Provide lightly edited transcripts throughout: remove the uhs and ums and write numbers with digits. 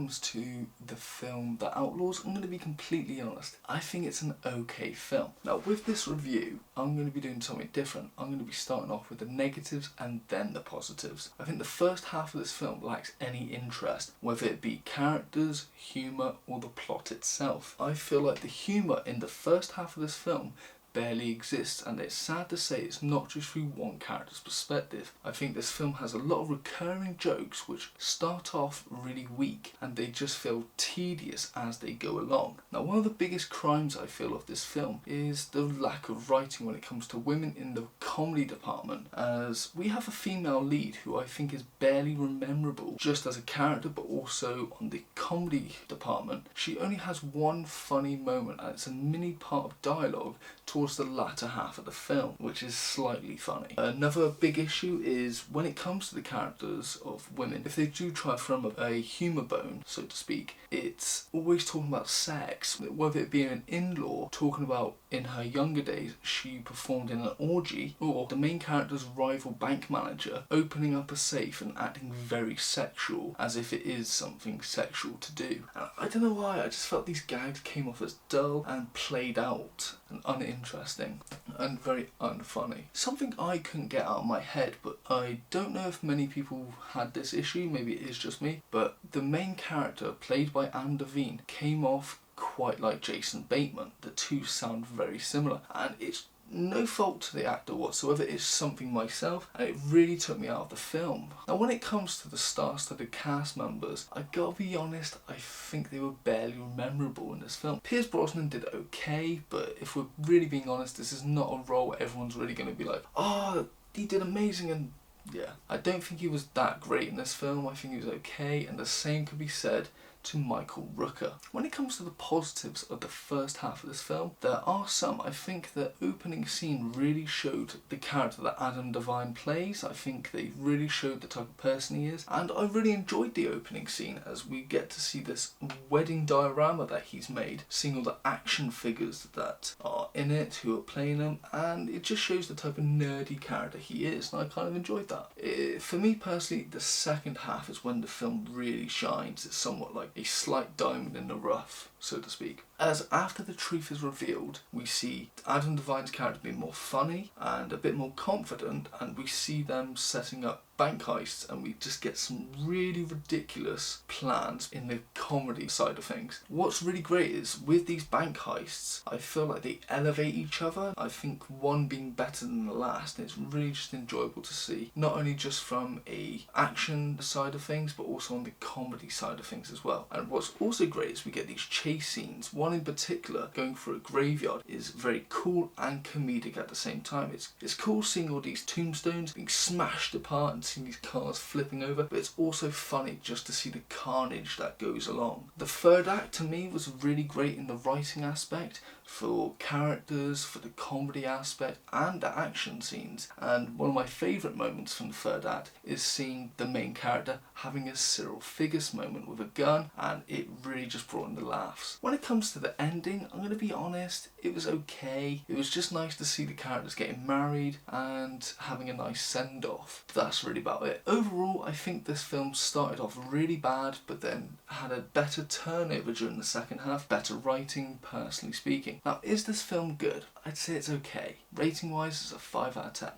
comes to the film The Outlaws, I'm going to be completely honest. I think it's an okay film. Now with this review, I'm going to be doing something different. I'm going to be starting off with the negatives and then the positives. I think the first half of this film lacks any interest, whether it be characters, humour or the plot itself. I feel like the humour in the first half of this film barely exists, and it's sad to say it's not just through one character's perspective. I think this film has a lot of recurring jokes which start off really weak and they just feel tedious as they go along. Now one of the biggest crimes I feel of this film is the lack of writing when it comes to women in the comedy department, as we have a female lead who I think is barely rememberable just as a character, but also on the comedy department. She only has one funny moment and it's a mini part of dialogue towards the latter half of the film, which is slightly funny. Another big issue is when it comes to the characters of women, if they do try from a humour bone, so to speak, it's always talking about sex, whether it be an in-law talking about in her younger days she performed in an orgy, or the main character's rival bank manager opening up a safe and acting very sexual as if it is something sexual to do. And I don't know why, I just felt these gags came off as dull and played out and uninteresting and very unfunny. Something I couldn't get out of my head, but I don't know if many people had this issue, maybe it is just me, but the main character played by Anne Devine came off quite like Jason Bateman. The two sound very similar, and it's no fault to the actor whatsoever, it's something myself, and it really took me out of the film. Now when it comes to the star-studded cast members, I gotta be honest, I think they were barely memorable in this film. Pierce Brosnan did okay, but if we're really being honest, this is not a role everyone's really going to be like, oh, he did amazing, and yeah. I don't think he was that great in this film. I think he was okay, and the same could be said to Michael Rooker. When it comes to the positives of the first half of this film, there are some. I think the opening scene really showed the character that Adam Devine plays. I think they really showed the type of person he is, and I really enjoyed the opening scene as we get to see this wedding diorama that he's made, seeing all the action figures that are in it, who are playing them, and it just shows the type of nerdy character he is, and I kind of enjoyed that. For me personally, the second half is when the film really shines. It's somewhat like a slight diamond in the rough, so to speak. As after the truth is revealed, we see Adam Devine's character being more funny and a bit more confident, and we see them setting up bank heists, and we just get some really ridiculous plans in the comedy side of things. What's really great is with these bank heists, I feel like they elevate each other. I think one being better than the last, and it's really just enjoyable to see, not only just from a action side of things, but also on the comedy side of things as well. And what's also great is we get these chase scenes. One in particular, going through a graveyard, is very cool and comedic at the same time. It's cool seeing all these tombstones being smashed apart and seeing these cars flipping over, but it's also funny just to see the carnage that goes along. The third act to me was really great in the writing aspect, for characters, for the comedy aspect and the action scenes, and one of my favourite moments from the third act is seeing the main character having a Cyril Figgis moment with a gun, and it really just brought in the laughs. When it comes to the ending, I'm going to be honest, it was okay. It was just nice to see the characters getting married and having a nice send-off. That's really about it. Overall, I think this film started off really bad, but then had a better turnover during the second half, better writing, personally speaking. Now, is this film good? I'd say it's okay. Rating wise, it's a 5 out of 10.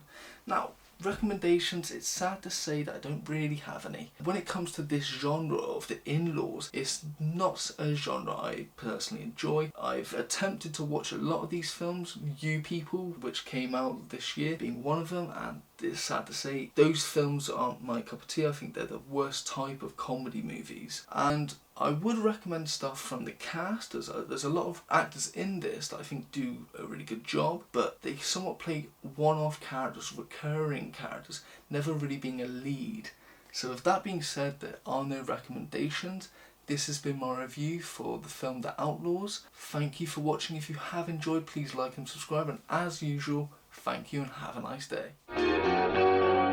Now, recommendations, it's sad to say that I don't really have any. When it comes to this genre of the in-laws, it's not a genre I personally enjoy. I've attempted to watch a lot of these films, You People, which came out this year, being one of them, and it's sad to say those films aren't my cup of tea. I think they're the worst type of comedy movies, and I would recommend stuff from the cast. There's a lot of actors in this that I think do a really good job, but they somewhat play one-off characters, recurring characters, never really being a lead. So with that being said, there are no recommendations. This has been my review for the film The Outlaws. Thank you for watching. If you have enjoyed, please like and subscribe, and as usual, thank you and have a nice day.